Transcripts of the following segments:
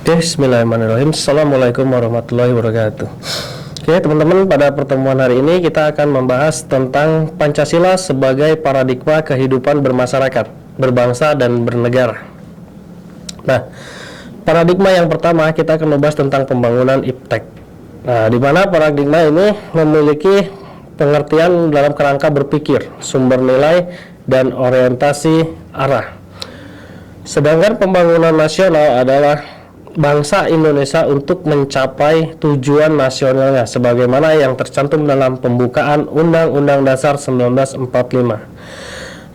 Bismillahirrahmanirrahim. Assalamualaikum warahmatullahi wabarakatuh. Oke teman-teman, pada pertemuan hari ini kita akan membahas tentang Pancasila sebagai paradigma kehidupan bermasyarakat, berbangsa, dan bernegara. Nah, paradigma yang pertama kita akan membahas tentang pembangunan iptek. Nah, di mana paradigma ini memiliki pengertian dalam kerangka berpikir, sumber nilai, dan orientasi arah. Sedangkan pembangunan nasional adalah bangsa Indonesia untuk mencapai tujuan nasionalnya sebagaimana yang tercantum dalam pembukaan Undang-Undang Dasar 1945.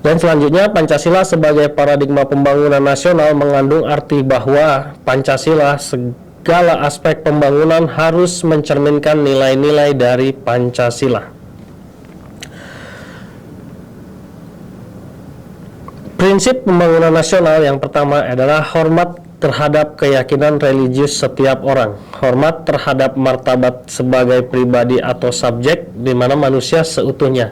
Dan selanjutnya, Pancasila sebagai paradigma pembangunan nasional mengandung arti bahwa Pancasila segala aspek pembangunan harus mencerminkan nilai-nilai dari Pancasila. Prinsip pembangunan nasional yang pertama adalah hormat terhadap keyakinan religius setiap orang, hormat terhadap martabat sebagai pribadi atau subjek di mana manusia seutuhnya,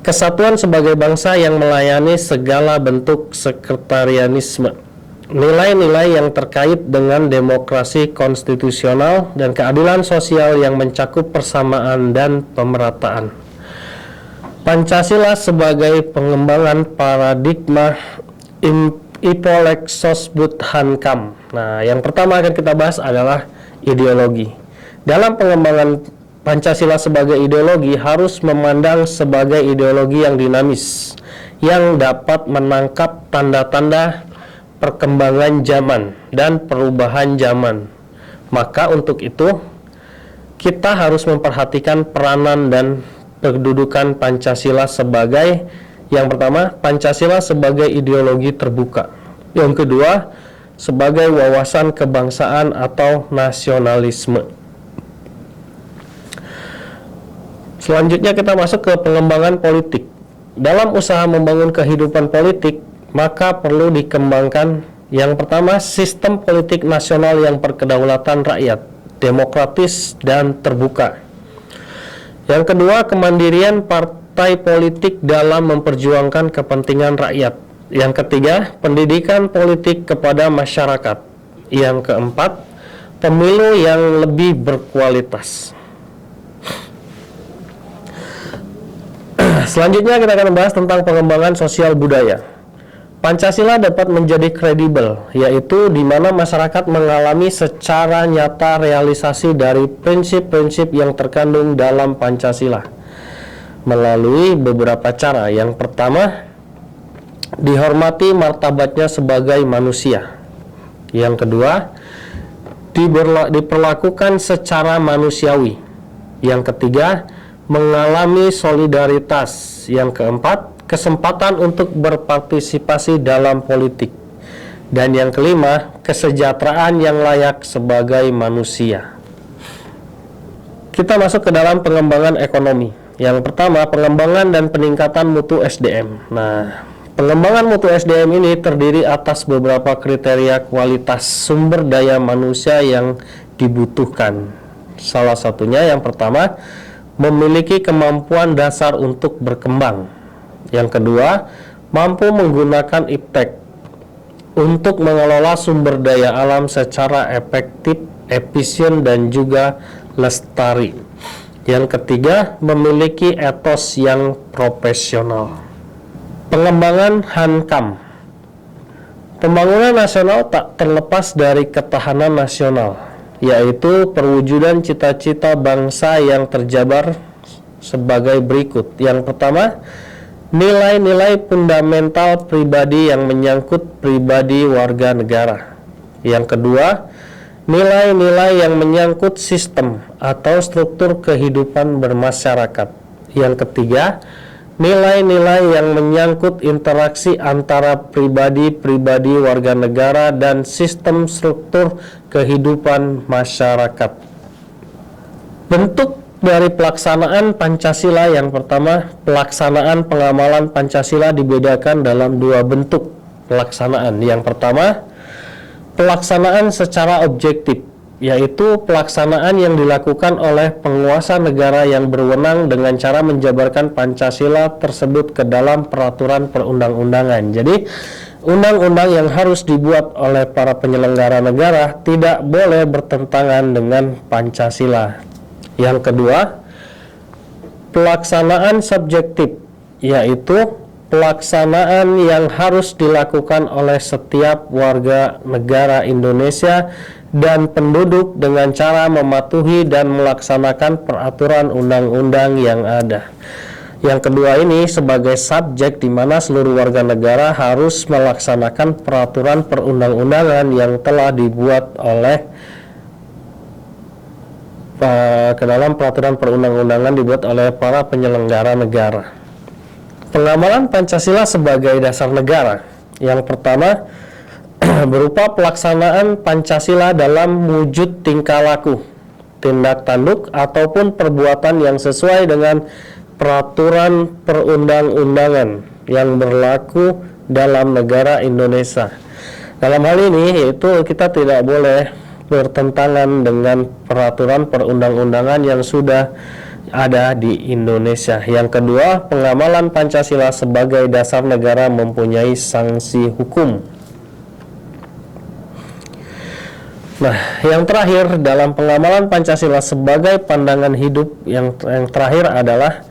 kesatuan sebagai bangsa yang melayani segala bentuk sekretarianisme, nilai-nilai yang terkait dengan demokrasi konstitusional dan keadilan sosial yang mencakup persamaan dan pemerataan. Pancasila sebagai pengembangan paradigma Ipolexosbud Hankam. Nah, yang pertama akan kita bahas adalah ideologi. Dalam pengembangan Pancasila sebagai ideologi harus memandang sebagai ideologi yang dinamis, yang dapat menangkap tanda-tanda perkembangan zaman dan perubahan zaman. Maka untuk itu, kita harus memperhatikan peranan dan kedudukan Pancasila sebagai yang pertama, Pancasila sebagai ideologi terbuka. Yang kedua, sebagai wawasan kebangsaan atau nasionalisme. Selanjutnya kita masuk ke pengembangan politik. Dalam usaha membangun kehidupan politik, maka perlu dikembangkan yang pertama, sistem politik nasional yang berkedaulatan rakyat, demokratis dan terbuka. Yang kedua, kemandirian partai politik dalam memperjuangkan kepentingan rakyat. Yang ketiga, pendidikan politik kepada masyarakat. Yang keempat, pemilu yang lebih berkualitas. Selanjutnya kita akan membahas tentang pengembangan sosial budaya. Pancasila dapat menjadi kredibel, yaitu di mana masyarakat mengalami secara nyata realisasi dari prinsip-prinsip yang terkandung dalam Pancasila melalui beberapa cara. Yang pertama, dihormati martabatnya sebagai manusia. Yang kedua, diperlakukan secara manusiawi. Yang ketiga, mengalami solidaritas. Yang keempat, kesempatan untuk berpartisipasi dalam politik. Dan yang kelima, kesejahteraan yang layak sebagai manusia. Kita masuk ke dalam pengembangan ekonomi. Yang pertama, pengembangan dan peningkatan mutu SDM. Nah, pengembangan mutu SDM ini terdiri atas beberapa kriteria kualitas sumber daya manusia yang dibutuhkan. Salah satunya yang pertama, memiliki kemampuan dasar untuk berkembang. Yang kedua, mampu menggunakan iptek untuk mengelola sumber daya alam secara efektif, efisien, dan juga lestari. Yang ketiga, memiliki etos yang profesional. Pengembangan Hankam. Pembangunan nasional tak terlepas dari ketahanan nasional, yaitu perwujudan cita-cita bangsa yang terjabar sebagai berikut. Yang pertama, nilai-nilai fundamental pribadi yang menyangkut pribadi warga negara. Yang kedua, nilai-nilai yang menyangkut sistem atau struktur kehidupan bermasyarakat. Yang ketiga, nilai-nilai yang menyangkut interaksi antara pribadi-pribadi warga negara dan sistem struktur kehidupan masyarakat. Bentuk dari pelaksanaan Pancasila yang pertama, pelaksanaan pengamalan Pancasila dibedakan dalam dua bentuk pelaksanaan. Yang pertama, pelaksanaan secara objektif, yaitu pelaksanaan yang dilakukan oleh penguasa negara yang berwenang dengan cara menjabarkan Pancasila tersebut ke dalam peraturan perundang-undangan. Jadi, undang-undang yang harus dibuat oleh para penyelenggara negara tidak boleh bertentangan dengan Pancasila. Yang kedua, pelaksanaan subjektif, yaitu pelaksanaan yang harus dilakukan oleh setiap warga negara Indonesia dan penduduk dengan cara mematuhi dan melaksanakan peraturan undang-undang yang ada. Yang kedua ini sebagai subjek di mana seluruh warga negara harus melaksanakan peraturan perundang-undangan yang telah dibuat oleh ke dalam peraturan perundang-undangan dibuat oleh para penyelenggara negara. Pengamalan Pancasila sebagai dasar negara. Yang pertama berupa pelaksanaan Pancasila dalam wujud tingkah laku, tindak tanduk ataupun perbuatan yang sesuai dengan peraturan perundang-undangan yang berlaku dalam negara Indonesia. Dalam hal ini yaitu kita tidak boleh bertentangan dengan peraturan perundang-undangan yang sudah ada di Indonesia. Yang kedua, pengamalan Pancasila sebagai dasar negara mempunyai sanksi hukum. Nah, yang terakhir dalam pengamalan Pancasila sebagai pandangan hidup yang terakhir adalah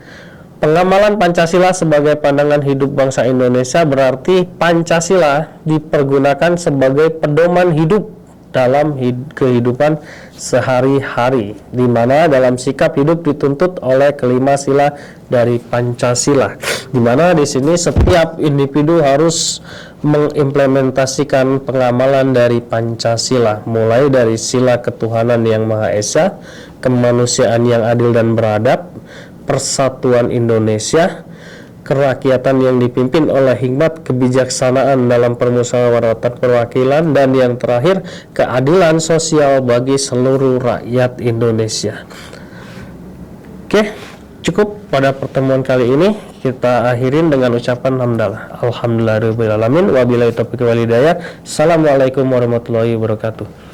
pengamalan Pancasila sebagai pandangan hidup bangsa Indonesia berarti Pancasila dipergunakan sebagai pedoman hidup dalam kehidupan sehari-hari, di mana dalam sikap hidup dituntut oleh kelima sila dari Pancasila, di mana di sini setiap individu harus mengimplementasikan pengamalan dari Pancasila, mulai dari sila ketuhanan yang Maha Esa, kemanusiaan yang adil dan beradab, persatuan Indonesia, kerakyatan yang dipimpin oleh hikmat kebijaksanaan dalam permusyawaratan perwakilan, dan yang terakhir keadilan sosial bagi seluruh rakyat Indonesia. Oke, cukup pada pertemuan kali ini. Kita akhirin dengan ucapan hamdalah. Alhamdulillahirabbil alamin, wabillahi taufiq wal hidayah. Assalamualaikum warahmatullahi wabarakatuh.